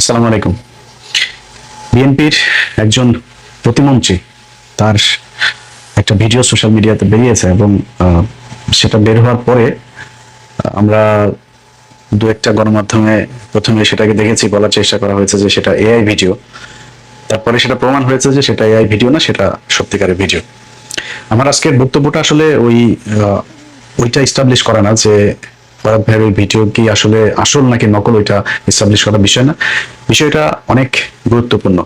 আসসালামু আলাইকুম। বিএনপির একজন প্রতিমন্ত্রী, তার একটা ভিডিও সোশ্যাল মিডিয়াতে বেরিয়েছে এবং সেটা বের হওয়ার পরে আমরা দু একটা গণমাধ্যমে প্রথমে সেটাকে দেখেছি, বলার চেষ্টা করা হয়েছে যে সেটা এআই ভিডিও। তারপরে সেটা প্রমাণ হয়েছে যে সেটা এআই ভিডিও না, সেটা সত্যিকারের ভিডিও। আমার আজকের বক্তব্যটা আসলে ওইটা এস্টাবলিশ করা না যে ফরহাদ ভাইয়ের ওই ভিডিও কি আসলে আসল নাকি নকল, ওইটা এস্টাবলিশ করার বিষয় না। বিষয়টা অনেক গুরুত্বপূর্ণ,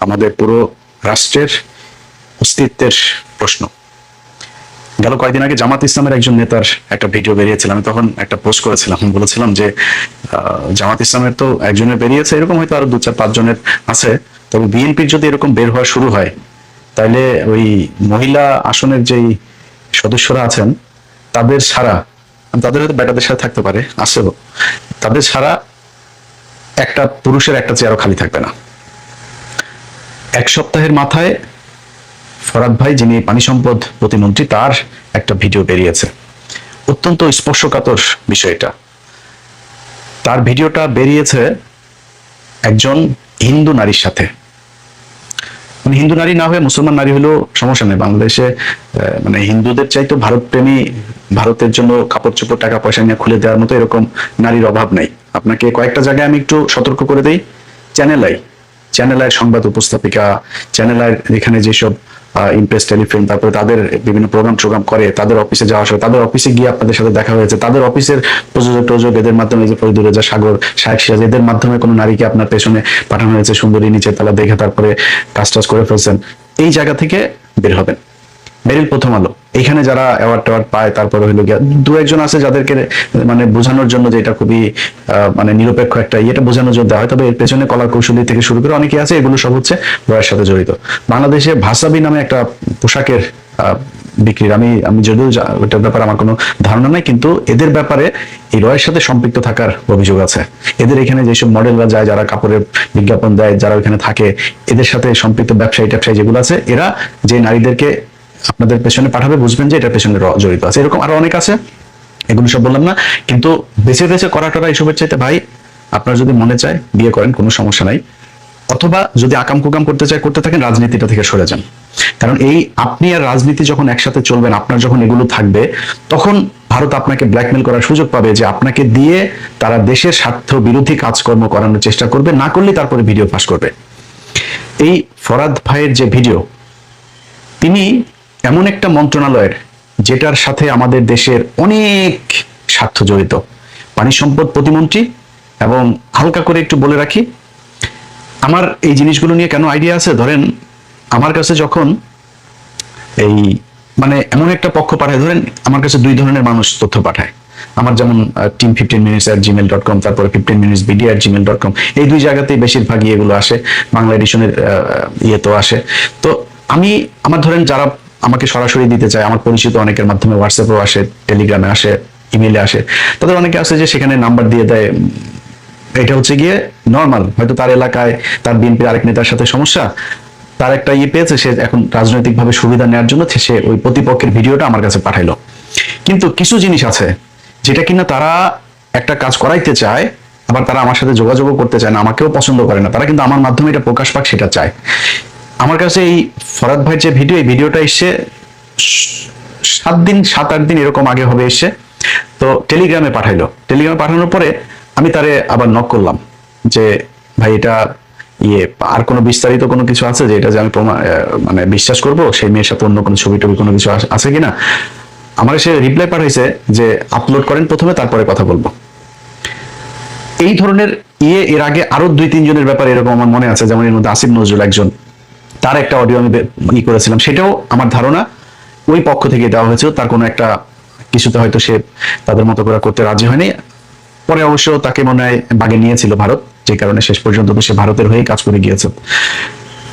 আমাদের পুরো রাষ্ট্রের অস্তিত্বের প্রশ্ন। গেল কয়েকদিন আগে জামাত ইসলামের একজন নেতার একটা ভিডিও বেরিয়েছিল, আমি তখন একটা পোস্ট করেছিলাম, বলেছিলাম যে জামাত ইসলামের তো একজনের বেরিয়েছে, এরকম হয়তো আরো 2-4-5 জনের আছে, তবে বিএনপির যদি এরকম বের হওয়া শুরু হয় তাহলে ওই মহিলা আসনের যেই সদস্যরা আছেন তাদের ছাড়া, তাদের হয়তো বেটাদের সাথে থাকতে পারে, আসেও, তাদের ছাড়া একটা পুরুষের একটা চেয়ারও খালি থাকবে না। এক সপ্তাহের মাথায় ফরহাদ ভাই, যিনি পানি সম্পদ প্রতিমন্ত্রী, তার একটা ভিডিও বেরিয়েছে, অত্যন্ত স্পর্শকাতর বিষয়টা। তার ভিডিওটা বেরিয়েছে একজন হিন্দু নারীর সাথে, মানে হিন্দু নারী না হয়ে মুসলমান নারী হলেও সমস্যা নেই। বাংলাদেশে মানে হিন্দুদের চাইতো ভারত প্রেমী, ভারতের জন্য কাপড় চোপড় টাকা পয়সা নিয়ে খুলে দেওয়ার মতো এরকম নারীর অভাব নেই। আপনাকে কয়েকটা জায়গায় আমি একটু সতর্ক করে দিই। চ্যানেল আই সংবাদ উপস্থাপিকা, চ্যানেল আই এখানে যেসব ইমপ্রেস টেলিফিল্ম, তারপরে তাদের বিভিন্ন প্রোগ্রাম করে, তাদের অফিসে যাওয়া আসে, তাদের অফিসে গিয়ে আপনাদের সাথে দেখা হয়েছে, তাদের অফিসের প্রযোজক এদের মাধ্যমে, যে ফরিদুর রেজা সাগর, শাহেক সিরাজ, এদের মাধ্যমে কোনো নারীকে আপনার পেছনে পাঠানো হয়েছে, সুন্দরী নিচে তালা দেখে তারপরে কাজ করে ফেলছেন। এই জায়গা থেকে বের হবেন। মেরিল প্রথম আলো, এখানে যারা অ্যাওয়ার্ড পায়, তারপরে হলো গিয়া দু একজন আছে যাদেরকে মানে বোঝানোর জন্য, যে এটা খুবই মানে নিরপেক্ষ একটা এটা বোঝানোর জন্য দেওয়া হয়, তবে এর পেছনে কলা কৌশলী থেকে শুরু করে অনেকে আছে, এগুলো সব হচ্ছে রয়ের সাথে জড়িত। বাংলাদেশে ভাসাবি নামে একটা পোশাকের বিক্রির, আমি যদিও ওটার ব্যাপারে আমার কোনো ধারণা নাই, কিন্তু এদের ব্যাপারে এই রয়ের সাথে সম্পৃক্ত থাকার অভিযোগ আছে। এদের এখানে যেসব মডেলরা যায়, যারা কাপড়ের বিজ্ঞাপন দেয়, যারা ওইখানে থাকে, এদের সাথে সম্পৃক্ত ব্যবসায়ী যেগুলো আছে, এরা যে নারীদেরকে আপনাদের পেছনে পাঠাবে, বুঝবেন যে এটার পেছনে জড়িত আছে। এরকম আরো অনেক আছে, এগুলো সব বললাম না, কিন্তু বেছে বেছে করাটা এসবের চাইতে ভাই, আপনার যদি মনে চায় বিয়ে করেন, কোনো সমস্যা নাই, অথবা যদি আকাম কুকাম করতে চায় করতে থাকেন, রাজনীতিটা থেকে সরে যান। কারণ এই আপনি আর রাজনীতি যখন একসাথে চলবেন, আপনার যখন এগুলো থাকবে, তখন ভারত আপনাকে ব্ল্যাকমেল করার সুযোগ পাবে, যে আপনাকে দিয়ে তারা দেশের স্বার্থ বিরোধী কাজকর্ম করানোর চেষ্টা করবে, না করলে তারপরে ভিডিও ফাঁস করবে। এই ফরহাদ ভাইয়ের যে ভিডিও, তিনি এমন একটা মন্ত্রণালয়ের যেটার সাথে আমাদের দেশের অনেক স্বার্থ জড়িত, পানি সম্পদ প্রতিমন্ত্রী। এবং হালকা করে একটু বলে রাখি, আমার এই জিনিসগুলো নিয়ে কেন আইডিয়া আছে, ধরেন আমার কাছে যখন এই মানে এমন একটা পক্ষ পাঠায়, ধরেন আমার কাছে 2 ধরনের মানুষ তথ্য পাঠায়। আমার যেমন টিম 15minutes@gmail.com, তারপরে 15minutesbd@gmail.com, এই 2 জায়গাতেই বেশিরভাগই এগুলো আসে, বাংলা এডিশনের ইয়েতেও আসে। তো আমার ধরেন যারা আমাকে সরাসরি দিতে চায়, আমার পরিচিত অনেকের মাধ্যমে হোয়াটসঅ্যাপেও আসে, টেলিগ্রামে আসে, ইমেইলে আসে, তাদের অনেকে আছে যে সেখানে নাম্বার দিয়ে দেয়। এটা হচ্ছে গিয়ে নর্মাল, হয়তো তার এলাকায় তার বিএনপির আরেক নেতার সাথে সমস্যা, তার একটা পেয়েছে, সে এখন রাজনৈতিকভাবে সুবিধা নেওয়ার জন্য সে ওই প্রতিপক্ষের ভিডিওটা আমার কাছে পাঠাইলো। কিন্তু কিছু জিনিস আছে যেটা কিনা তারা একটা কাজ করাইতে চায়, আবার তারা আমার সাথে যোগাযোগও করতে চায় না, আমাকেও পছন্দ করে না, তারা কিন্তু আমার মাধ্যমে এটা প্রকাশ পাক সেটা চায়। আমার কাছে এই ফরহাদ ভাইয়ের যে ভিডিও, এই ভিডিওটা এসছে 7-8 দিন এরকম আগে হবে এসছে। তো টেলিগ্রামে পাঠানোর পরে আমি তারে আবার নক করলাম যে ভাই, এটা আর কোনো বিস্তারিত কোনো কিছু আছে যে এটা যে আমি মানে বিশ্বাস করব, সেই মেয়ের সাথে অন্য কোনো ছবি টবি কোনো কিছু আছে কিনা। আমার সে রিপ্লাই পাঠাইছে যে আপলোড করেন প্রথমে, তারপরে কথা বলবো। এই ধরনের এর আগে আরো 2-3 জনের ব্যাপারে এরকম আমার মনে আছে, যেমন এর মধ্যে আসিফ নজরুল একজন, তার একটা অডিও আমি করেছিলাম, সেটাও আমার ধারণা ওই পক্ষ থেকে দেওয়া হয়েছিল। তার কোনো একটা কিছুতে হয়তো সে তাদের মতো করে করতে রাজি হয়নি, পরে অবশ্য তাকে মনে হয় বাগে নিয়েছিল ভারত, যে কারণে শেষ পর্যন্ত সে ভারতের হয়ে কাজ করে গিয়েছে।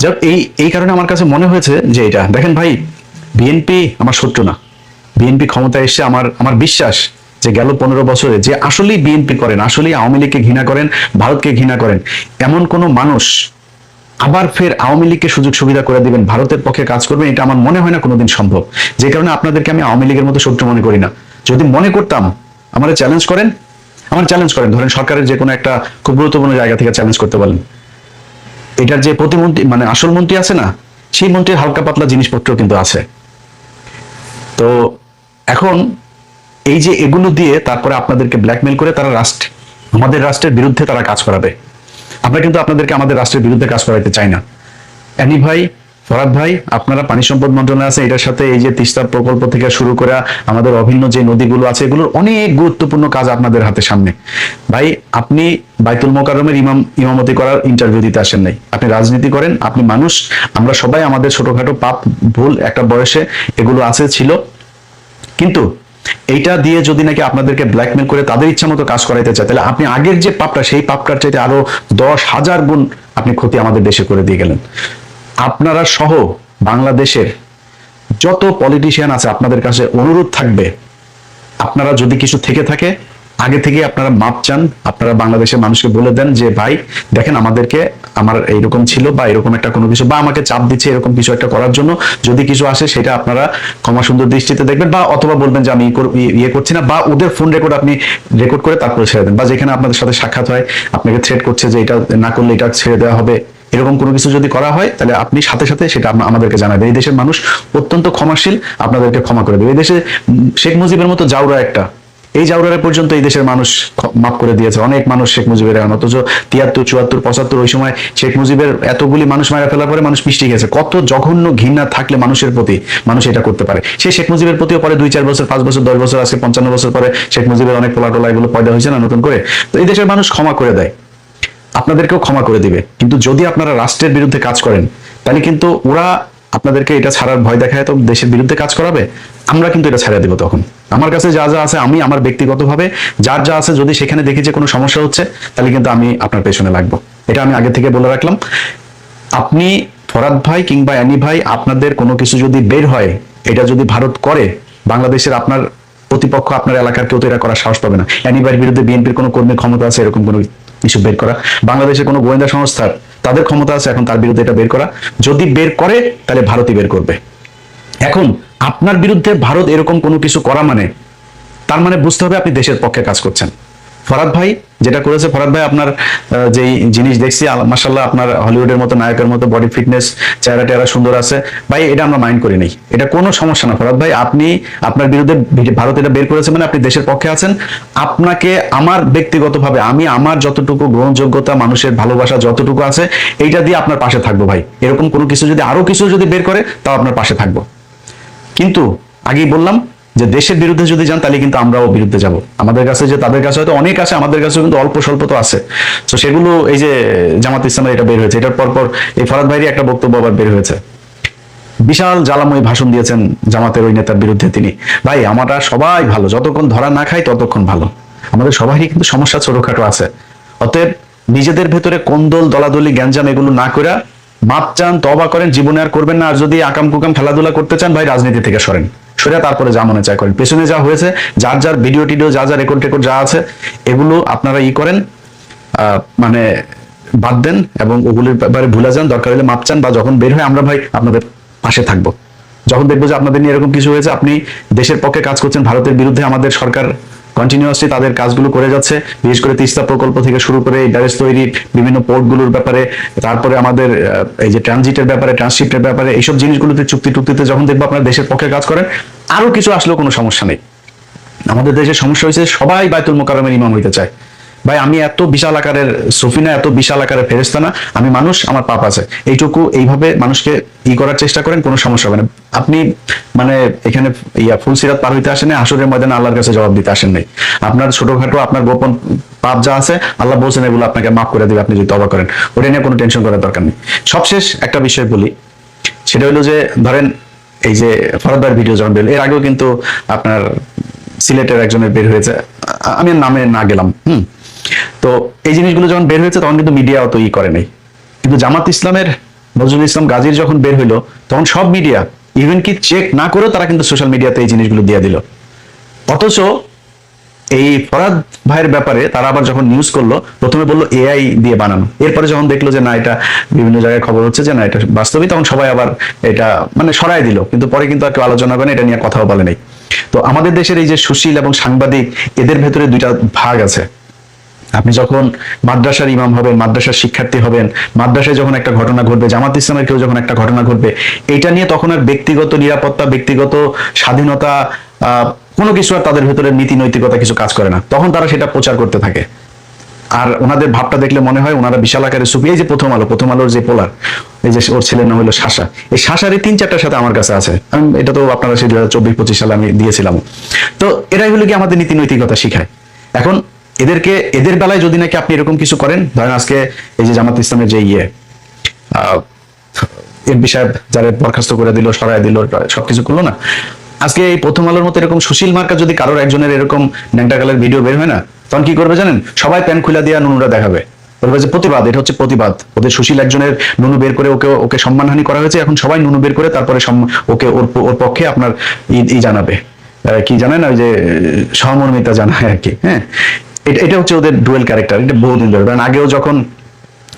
যাক, এই কারণে আমার কাছে মনে হয়েছে যে এটা দেখেন ভাই, বিএনপি আমার শত্রু না, বিএনপি ক্ষমতায় এসে আমার বিশ্বাস যে গেল 15 বছরে যে আসলেই বিএনপি করেন, আসলেই আওয়ামী লীগকে ঘৃণা করেন, ভারতকে ঘৃণা করেন, এমন কোন মানুষ আবার ফের আওয়ামী লীগকে সুযোগ সুবিধা করে দিবেন, ভারতের পক্ষে কাজ করবেন, এটা আমার মনে হয় না কোনোদিন সম্ভব। যে কারণে আপনাদেরকে আমি আওয়ামী লীগের মতো শত্রু মনে করি না। যদি মনে করতাম, আমাদের চ্যালেঞ্জ করেন, আমার চ্যালেঞ্জ করেন, ধরেন সরকারের যে কোনো একটা খুব গুরুত্বপূর্ণ জায়গা থেকে চ্যালেঞ্জ করতে বলেন, এটার যে প্রতিমন্ত্রী মানে আসল মন্ত্রী আছে না, সেই মন্ত্রীর হালকা পাতলা জিনিসপত্র কিন্তু আছে। তো এখন এই যে এগুলো দিয়ে তারপরে আপনাদেরকে ব্ল্যাকমেল করে তারা আমাদের রাষ্ট্রের বিরুদ্ধে তারা কাজ করাবে। আমরা কিন্তু আপনাদেরকে আমাদের রাষ্ট্রের বিরুদ্ধে কাজ করাইতে চাই না। অ্যানি ভাই, ফরহাদ ভাই, আপনারা পানি সম্পদ মন্ত্রণালয় আছে, এটার সাথে এই যে তিস্তা প্রকল্প থেকে শুরু করে আমাদের অভিন্ন যে নদীগুলো আছে, এগুলোর অনেক গুরুত্বপূর্ণ কাজ আপনাদের হাতে সামনে। ভাই, আপনি বাইতুল মোকাররমের ইমামতি করার ইন্টারভিউ দিতে আসেন নাই, আপনি রাজনীতি করেন, আপনি মানুষ। আমরা সবাই আমাদের ছোটখাটো পাপ ভুল একটা বয়সে এগুলো আছে ছিল, কিন্তু এইটা দিয়ে যদি নাকি আপনাদেরকে ব্ল্যাকমেল করে তাদের ইচ্ছা মতো কাজ করাইতে চায়, তাহলে আপনি আগের যে পাপটা, সেই পাপটার চাইতে আরো 10,000 গুণ আপনি ক্ষতি আমাদের দেশে করে দিয়ে গেলেন। আপনারা সহ বাংলাদেশের যত পলিটিশিয়ান আছে, আপনাদের কাছে অনুরোধ থাকবে, আপনারা যদি কিছু থেকে থাকে আগে থেকে আপনারা মাপ চান, আপনারা বাংলাদেশের মানুষকে বলে দেন যে ভাই দেখেন আমাদেরকে আমার এইরকম ছিল বা এরকম একটা কোনো কিছু, বা আমাকে চাপ দিচ্ছে এরকম কিছু একটা করার জন্য, যদি কিছু আসে সেটা আপনারা ক্ষমা সুন্দর দৃষ্টিতে দেখবেন, বা অথবা বলবেন যে আমি ইয়ে করছি না, বা ওদের ফোন রেকর্ড আপনি রেকর্ড করে তারপরে ছেড়ে দেন, বা যেখানে আপনাদের সাথে সাক্ষাৎ হয় আপনাকে থ্রেট করছে যে এটা না করলে এটা ছেড়ে দেওয়া হবে, এরকম কোনো কিছু যদি করা হয় তাহলে আপনি সাথে সাথে সেটা আমাদেরকে জানাবেন। এই দেশের মানুষ অত্যন্ত ক্ষমাশীল, আপনাদেরকে ক্ষমা করে দেবে। এই দেশে শেখ মুজিবের মতো জাউরা একটা, এই জাউরারে পর্যন্ত এই দেশের মানুষ মাফ করে দিয়েছে, অনেক মানুষ শেখ মুজিবের, অথচ 73, 74, 75 ওই সময় শেখ মুজিবের এতগুলি মানুষ মারা ফেলার পরে মানুষ মিষ্টি গেছে। কত জঘন্য ঘৃণা থাকলে মানুষের প্রতি মানুষ এটা করতে পারে। সে শেখ মুজিবের প্রতিও পরে 2-4 বছর, 5 বছর, 10 বছর, আজকে 55 বছর পরে শেখ মুজিবের অনেক পোলাটোলা এগুলো পয়দা হয়েছে না নতুন করে। তো এই দেশের মানুষ ক্ষমা করে দেয়, আপনাদেরকেও ক্ষমা করে দিবে। কিন্তু যদি আপনারা রাষ্ট্রের বিরুদ্ধে কাজ করেন তাহলে কিন্তু ওরা আপনাদেরকে এটা ছাড়ার ভয় দেখায়, তো দেশের বিরুদ্ধে কাজ করাবে, আমরা কিন্তু এটা ছাড়া দিব। তখন আমার কাছে যা যা আছে, আমি আমার ব্যক্তিগতভাবে যার যা আছে, যদি সেখানে দেখি যে কোনো সমস্যা হচ্ছে তাহলে কিন্তু আমি আপনার পেছনে লাগবো। এটা আমি আগে থেকে বলে রাখলাম। আপনি ফরহাদ ভাই কিংবা অ্যানি ভাই, আপনাদের কোনো কিছু যদি বের হয়, এটা যদি ভারত করে, বাংলাদেশের আপনার প্রতিপক্ষ, আপনার এলাকার কেউ তো এটা করার সাহস পাবে না। অ্যানি ভাইয়ের বিরুদ্ধে বিএনপির কোনো কর্মীর ক্ষমতা আছে এরকম কোনো কিছু বের করা? বাংলাদেশের কোনো গোয়েন্দা সংস্থার তাদের ক্ষমতা আছে এখন তার বিরুদ্ধে এটা বের করা? যদি বের করে তাহলে ভারতই বের করবে। এখন আপনার বিরুদ্ধে ভারত এরকম কোনো কিছু করা মানে, তার মানে বুঝতে হবে আপনি দেশের পক্ষে কাজ করছেন। ফরহাদ ভাই যেটা করেছে, ফরহাদ ভাই আপনার যেই জিনিস দেখছি, মাশাআল্লাহ, আপনার হলিউডের মতো নায়কের মতো বডি ফিটনেস, চেহারা টেহারা সুন্দর আছে ভাই, এটা আমরা মাইন্ড করি নাই, এটা কোনো সমস্যা না। ফরহাদ ভাই, আপনি আপনার বিরুদ্ধে ভারত এটা বের করেছে মানে আপনি দেশের পক্ষে আছেন। আপনাকে আমার ব্যক্তিগতভাবে, আমি আমার যতটুকু গ্রহণযোগ্যতা, মানুষের ভালোবাসা যতটুকু আছে, এইটা দিয়ে আপনার পাশে থাকবো ভাই। এরকম কোনো কিছু যদি, আরো কিছু যদি বের করে, তাও আপনার পাশে থাকবো। কিন্তু আগেই বললাম যে দেশের বিরুদ্ধে যদি যান তাহলে কিন্তু আমরাও বিরুদ্ধে যাব। আমাদের কাছে যে তাদের কাছে হয়তো অনেক আছে, আমাদের কাছেও কিন্তু অল্প স্বল্প তো আছে। তো সেগুলো, এই যে জামাত ইসলামের এটা বের হয়েছে, এটার পরপর এই ফরহাদ ভাইয়ের একটা বক্তব্য আবার বের হয়েছে, বিশাল জ্বালাময় ভাষণ দিয়েছেন জামাতের ওই নেতার বিরুদ্ধে তিনি। ভাই, আমরা সবাই ভালো, যতক্ষণ ধরা না খাই ততক্ষণ ভালো। আমাদের সবারই কিন্তু সমস্যা ছোটখাটো আছে। অতএব নিজেদের ভেতরে কোন্দল, দলাদলি, গ্যাঞ্জাম এগুলো না করে মাপ চান, তওবা করেন, জীবনে আর করবেন না। আর যদি আকাম কুকাম খেলাধুলা করতে চান ভাই, রাজনীতি থেকে সরেন, সরে তারপরে যা মনে চায় করেন। পেছনে যা হয়েছে, যার যার ভিডিও টিডিও, যা যা রেকর্ড যা আছে, এগুলো আপনারা করেন, মানে বাদ দেন এবং ওগুলোর ব্যাপারে ভুলে যান। দরকার হলে মাপ চান, বা যখন বের হয় আমরা ভাই আপনাদের পাশে থাকবো। যখন দেখবো যে আপনাদের নিয়ে এরকম কিছু হয়েছে, আপনি দেশের পক্ষে কাজ করছেন, ভারতের বিরুদ্ধে আমাদের সরকার কন্টিনিউয়াসলি তাদের কাজগুলো করে যাচ্ছে, বিশেষ করে তিস্তা প্রকল্প থেকে শুরু করে ব্যারেজ তৈরির বিভিন্ন পোর্টগুলোর ব্যাপারে, তারপরে আমাদের এই যে ট্রানজিটের ব্যাপারে, ট্রান্সশিপ্টের ব্যাপারে, এইসব জিনিসগুলোতে চুক্তিতে যখন দেখবো আপনারা দেশের পক্ষে কাজ করেন, আরো কিছু আসলেও কোনো সমস্যা নেই। আমাদের দেশের সমস্যা হয়েছে সবাই বাইতুল মোকাররমের ইমাম হইতে চায়। ভাই, আমি এত বিশাল আকারের সফিনা, এত বিশাল আকারের ফেরেশতা না, আমি মানুষ, আমার পাপ আছে। এইটুকু এইভাবে মানুষকে করার চেষ্টা করেন, কোনো সমস্যা হবে না। আপনি মানে এখানে ফুলসিরাত পার হইতে আসেন, হাসরের ময়দানে আল্লাহর কাছে জবাব দিতে আসেন নাই। আপনার ছোটখাটো, আপনার গোপন পাপ যা আছে, আল্লাহ বলছেন এগুলো আপনাকে মাফ করে দিবে, আপনি যদি তওবা করেন। ওটা নিয়ে কোনো টেনশন করার দরকার নেই। সবশেষ একটা বিষয় বলি, সেটা হলো যে ধরেন এই যে ফরহাদ ভাইয়ের ভিডিও যখন বের, এর আগেও কিন্তু আপনার সিলেটের একজনের বের হয়েছে, আমি নামে না গেলাম। তো এই জিনিসগুলো যখন বের হয়েছে তখন কিন্তু মিডিয়া অত করে নাই। কিন্তু জামাত ইসলামের নজরুল ইসলাম গাজীর যখন বের হইলো, তখন সব মিডিয়া ইভেন কি চেক না করেও তারা কিন্তু সোশ্যাল মিডিয়াতে এই জিনিসগুলো দিয়ে দিল। অথচ এই ফরহাদ ভাইয়ের ব্যাপারে তারা আবার যখন নিউজ করলো, প্রথমে বললো এআই দিয়ে বানানো, এরপরে যখন দেখলো যে না, এটা বিভিন্ন জায়গায় খবর হচ্ছে যে না এটা বাস্তবিক, তখন সবাই আবার এটা মানে সরাই দিল। কিন্তু পরে কিন্তু আর কেউ আলোচনা করে, এটা নিয়ে কথাও বলে নাই। তো আমাদের দেশের এই যে সুশীল এবং সাংবাদিক, এদের ভেতরে দুইটা ভাগ আছে। আপনি যখন মাদ্রাসার ইমাম হবেন, মাদ্রাসার শিক্ষার্থী হবেন, মাদ্রাসায় যখন একটা ঘটনা ঘটবে, জামাত ইসলামের কেউ যখন একটা ঘটনা ঘটবে, এটা নিয়ে তখন আর ব্যক্তিগত নিরাপত্তা, ব্যক্তিগত স্বাধীনতা, কোনো কিছু আর তাদের ভেতরে নীতি নৈতিকতা কিছু কাজ করে না। তখন তারা সেটা প্রচার করতে থাকে। আর ওনাদের ভাবটা দেখলে মনে হয় ওনারা বিশাল আকারে সুফি। এই যে প্রথম আলোর যে পোলার, এই যে ওর ছেলের নাম হলো শাসা, এই শাসারই 3-4টার সাথে আমার কাছে আছে। আমি এটা তো আপনারা সেই 2024-25 সালে আমি দিয়েছিলাম। তো এরাই হলো কি আমাদের নীতি নৈতিকতা শিখায়। এখন এদের বেলায় যদি নাকি আপনি এরকম কিছু করেন, ধরেন আজকে এই যে জামাত ইসলামের যে এমপি সাহেব যারা বরখাস্ত করে দিল, সরাই দিল, সবকিছু করলো না, আজকে এই প্রথম আলোর মতো এরকম সুশীল মার্কা যদি কারোর একজনের এরকম ন্যাংটাকালের ভিডিও বের হয় না, তখন কি করবে জানেন? সবাই প্যান খুলে দিয়ে নুনুরা দেখাবে, বলবে যে প্রতিবাদ, এটা হচ্ছে প্রতিবাদ। ওদের সুশীল একজনের নুনু বের করে ওকে সম্মানহানি করা হয়েছে, এখন সবাই নুনু বের করে তারপরে ওকে ওর পক্ষে আপনার জানাবে, কি জানেন, ওই যে সহমর্মিতা জানায় আর কি। হ্যাঁ, এটা হচ্ছে ওদের ডুয়েল ক্যারেক্টার। এটা বহুদিন ধরে, কারণ আগেও যখন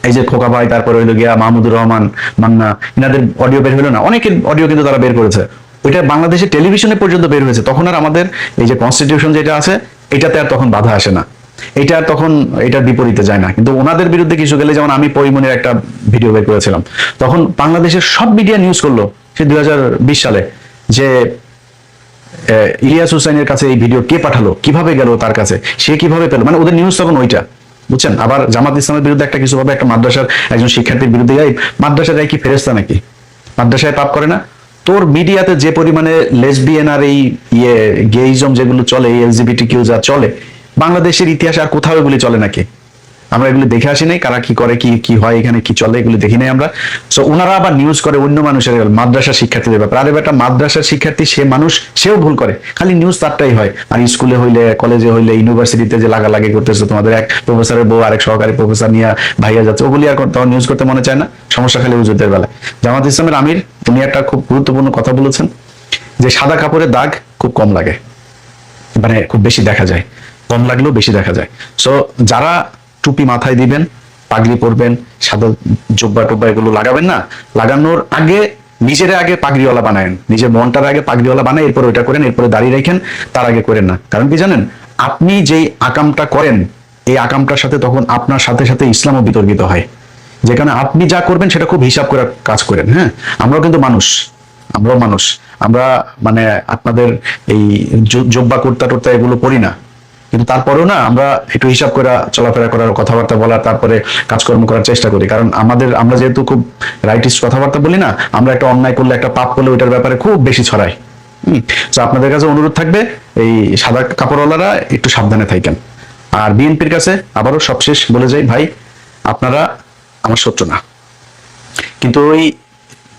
এই যে খোকা ভাই, তারপরে হইলো গিয়া মাহমুদুর রহমান মান্না, এনাদের অডিও বের হলো না, অনেকের অডিও কিন্তু তারা বের করেছে, ওইটা বাংলাদেশের টেলিভিশনে পর্যন্ত বের হয়েছে। তখন আর আমাদের এই যে কনস্টিটিউশন যেটা আছে, এটাতে আর তখন বাধা আসে না, এটা আর তখন এটার বিপরীতে যায় না। কিন্তু ওনাদের বিরুদ্ধে কিছু গেলে, যেমন আমি পরিমণির একটা ভিডিও বের করেছিলাম, তখন বাংলাদেশের সব মিডিয়া নিউজ করলো সে 2020 সালে যে ইলিয়াস হুসাইনের কাছে এই ভিডিও কে পাঠালো, কিভাবে গেল তার কাছে, সে কিভাবে পেলো, মানে ওদের নিউজ তখন ওইটা, বুঝছেন। আবার জামাত ইসলামের বিরুদ্ধে একটা কিছু হবে, একটা মাদ্রাসার একজন শিক্ষার্থীর বিরুদ্ধে, মাদ্রাসায় কি ফেরেস্তা নাকি? মাদ্রাসায় পাপ করে না? তোর মিডিয়াতে যে পরিমাণে লেসবিয়ান আর এই গেইজম যেগুলো চলে, এই এলজিবিটি কিউ যা চলে, বাংলাদেশের ইতিহাসে আর কোথাও এগুলি চলে নাকি? আমরা এগুলো দেখে আসি নাই, কারা কি করে, কি কি হয়, এখানে কি চলে, এগুলো দেখি নাই আমরা। সো ওনারা আবার নিউজ করে অন্য মানুষের, মাদ্রাসার শিক্ষার্থীদের ব্যাপারে। আরে বেটা, মাদ্রাসার শিক্ষার্থী সে মানুষ, সেও ভুল করে, খালি নিউজ তারটাই হয়। আর স্কুলে হইলে, কলেজে হইলে, ইউনিভার্সিটিতে যে লাগালাগি করতেছে, তোমাদের এক প্রফেসরের বউ আরেক সহকারী প্রফেসর নিয়ে ভাইয়া যাচ্ছে, ওগুলি আর তখন নিউজ করতে মনে চায় না। সমস্যা খালি হুজুরদের বেলায়। জামাত ইসলামের আমির উনি একটা খুব গুরুত্বপূর্ণ কথা বলেছেন, যে সাদা কাপড়ের দাগ খুব কম লাগে, মানে খুব বেশি দেখা যায়, কম লাগলেও বেশি দেখা যায়। সো যারা টুপি মাথায় দিবেন, পাগড়ি পরবেন, সাদা জুব্বা টুব্বা এগুলো লাগাবেন না, লাগানোর আগে নিজের আগে পাগড়িওয়ালা বানায়েন, নিজের মনটার আগে পাগড়িওয়ালা বানায়, এরপর ওইটা করেন, এরপরে দাঁড়িয়ে রাখেন, তার আগে করেন না। কারণ কি জানেন, আপনি যেই আকামটা করেন, এই আকামটার সাথে তখন আপনার সাথে সাথে ইসলামও বিতর্কিত হয়। যেখানে আপনি যা করবেন সেটা খুব হিসাব করে কাজ করেন। হ্যাঁ, আমরাও কিন্তু আমরাও মানুষ, আমরা মানে আপনাদের এই জব্বা কুর্তা টুর্তা এগুলো পড়ি না, কিন্তু তারপরেও না আমরা একটু হিসাব করে চলাফেরা করার, কথাবার্তা বলার, তারপরে কাজকর্ম করার চেষ্টা করি। কারণ আমরা যেহেতু খুব রাইটিস্ট কথাবার্তা বলি না, আমরা একটা অন্যায় করলে, একটা পাপ করলে ওইটার ব্যাপারে খুব বেশি ছড়াই। তো আপনাদের কাছে অনুরোধ থাকবে, এই সাদা কাপড়ওয়ালারা একটু সাবধানে থাকেন। আর বিএনপির কাছে আবারও সবশেষ বলে যাই, ভাই আপনারা আমার শত্রু না, কিন্তু ওই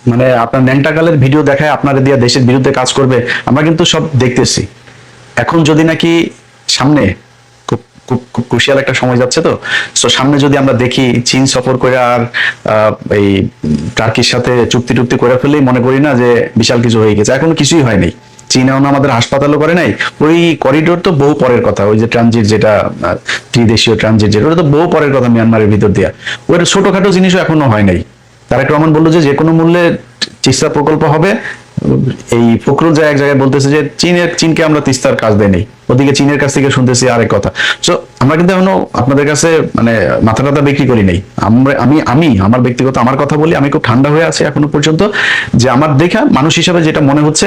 মানে আপনার ন্যাংটাকালের ভিডিও দেখায় আপনারা দিয়ে দেশের বিরুদ্ধে কাজ করবে, আমরা কিন্তু সব দেখতেছি। এখন যদি নাকি সামনে খুব খুব খুব ক্রুশিয়াল একটা সময় যাচ্ছে, তো সামনে যদি আমরা দেখি চীন সফর করে আর এই টার্কির সাথে চুক্তি করে ফেলেই মনে করি না যে বিশাল কিছু হয়ে গেছে। এখনো কিছুই হয়নি। চীন এখন আমাদের হাসপাতালও করে নাই। ওই করিডোর তো বহু পরের কথা, ওই যে ট্রানজিট, যেটা ত্রিদেশীয় ট্রানজিট, যেটা ওটা তো বহু পরের কথা, মিয়ানমারের ভিতর দিয়া। ওই ছোটখাটো জিনিসও এখনো হয় নাই। তারেক রহমান বললো যে কোনো মূল্যে তিস্তা প্রকল্প হবে। এই ফখরুল এক জায়গায় বলতেছে যে চীনকে আমরা তিস্তার কাজ দেয়নি, ওদিকে চীনের কাছ থেকে শুনতেছি আরেক কথা। সো আমরা কিন্তু এখনো আপনাদের কাছে মানে মাথা টাথা বিক্রি করি নাই। আমি আমার ব্যক্তিগত আমার কথা বলি, আমি খুব ঠান্ডা হয়ে আছি এখনো পর্যন্ত, যে আমার দেখা মানুষ হিসাবে যেটা মনে হচ্ছে,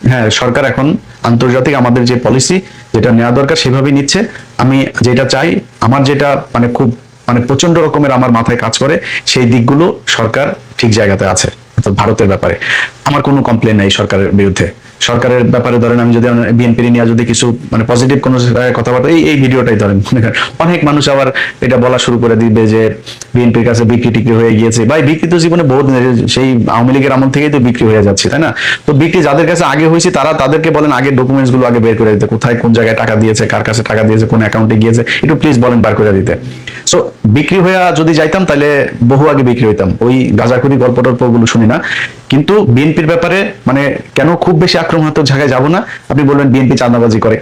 হ্যাঁ সরকার এখন আন্তর্জাতিক আমাদের যে পলিসি যেটা নেওয়া দরকার সেভাবেই নিচ্ছে। আমি যেটা চাই, আমার যেটা মানে খুব মানে প্রচন্ড রকমের আমার মাথায় কাজ করে, সেই দিকগুলো সরকার ঠিক জায়গাতে আছে। ভারতের ব্যাপারে আমার কোনো কমপ্লেন নাই সরকারের বিরুদ্ধে। সরকারের ব্যাপারে ধরেন আমি যদি বিএনপি নিয়ে যদি কিছু মানে পজিটিভ কোনো কথাবার্তা, এই ভিডিওটাই ধরেন, অনেক মানুষ আবার এটা বলা শুরু করে দিবে যে বিএনপির কাছে বিক্রি টিক্রি হয়ে গিয়েছে। ভাই বিক্রি তো জীবনে বহু সেই আওয়ামী লীগের আমল থেকেই তো বিক্রি হয়ে যাচ্ছে, তাই না? তো বিক্রি যাদের কাছে আগে হয়েছে তাদেরকে বলেন আগে ডকুমেন্টস গুলো আগে বের করে দিতে, কোথায় কোন জায়গায় টাকা দিয়েছে, কার কাছে টাকা দিয়েছে, কোন অ্যাকাউন্টে গিয়েছে, একটু প্লিজ বলেন বার করে দিতে। সো বিক্রি হয়ে যদি যাইতাম তাহলে বহু আগে বিক্রি হইতাম, ওই গাঁজাখুরি গল্প টল্প গুলো শুনি না। কিন্তু বিএনপির ব্যাপারে মানে কেন খুব বেশি আক্রমণাত্মক জায়গায় যাবো না। আপনি বলবেন বিএনপি চাঁদাবাজি করে,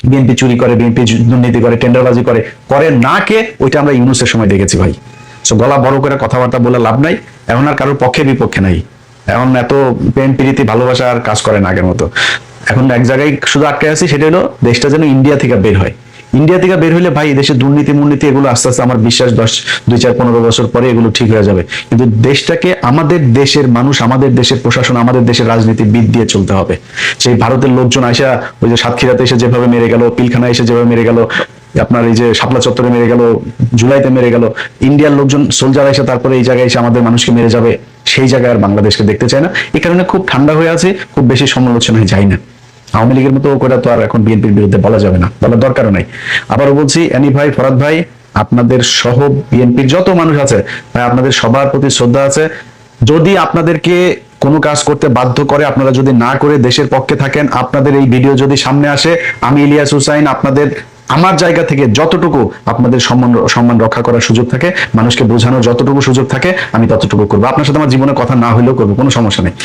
বিএনপি চুরি করে, বিএনপি দুর্নীতি করে, টেন্ডারবাজি করে না কে, ওইটা আমরা ইউনূসের সময় দেখেছি ভাই। সো গলা বড় করে কথাবার্তা বলে লাভ নাই, এখন আর কারোর পক্ষে বিপক্ষে নাই, এখন এত প্রেম প্রীতি ভালোবাসা আর কাজ করে না আগের মতো। এখন এক জায়গায় শুধু আটকে আছি, সেটা হলো দেশটা যেন ইন্ডিয়া থেকে বের হয়। ইন্ডিয়া থেকে বের হইলে ভাই এই দেশে দুর্নীতি মুর্নীতি এগুলো আস্তে আস্তে আমার বিশ্বাস 2, 4, 15 বছর পরে এগুলো ঠিক হয়ে যাবে। কিন্তু দেশটাকে আমাদের দেশের মানুষ, আমাদের দেশের প্রশাসন, আমাদের দেশের রাজনীতিবিদ দিয়ে চলতে হবে। সেই ভারতের লোকজন আইসা ওই যে সাতক্ষীরাতে এসে যেভাবে মেরে গেল, পিলখানা এসে যেভাবে মেরে গেল, আপনার এই যে শাপলা চত্বরে মেরে গেল, জুলাইতে মেরে গেল, ইন্ডিয়ার লোকজন সোলজার এসে তারপরে এই জায়গায় এসে আমাদের মানুষকে মেরে যাবে, সেই জায়গায় আর বাংলাদেশকে দেখতে চায় না। এই কারণে খুব ঠান্ডা হয়ে আছে, খুব বেশি সমালোচনায় যাই না। আওয়ামী লীগের মতো করে তো আর এখন বিএনপির বিরুদ্ধে বলা যাবে না, বলার দরকারও নাই। আবারও বলছি, অ্যানি ভাই, ফরাদ ভাই, আপনাদের সহ বিএনপির যত মানুষ আছে ভাই, আপনাদের সবার প্রতি শ্রদ্ধা আছে। যদি আপনাদেরকে কোনো কাজ করতে বাধ্য করে, আপনারা যদি না করে দেশের পক্ষে থাকেন, আপনাদের এই ভিডিও যদি সামনে আসে, আমি ইলিয়াস হুসাইন আপনাদের আমার জায়গা থেকে যতটুকু আপনাদের সম্মান রক্ষা করার সুযোগ থাকে, মানুষকে বোঝানোর যতটুকু সুযোগ থাকে, আমি ততটুকু করবো। আপনার সাথে আমার জীবনে কথা না হইলেও করবো, কোনো সমস্যা নেই।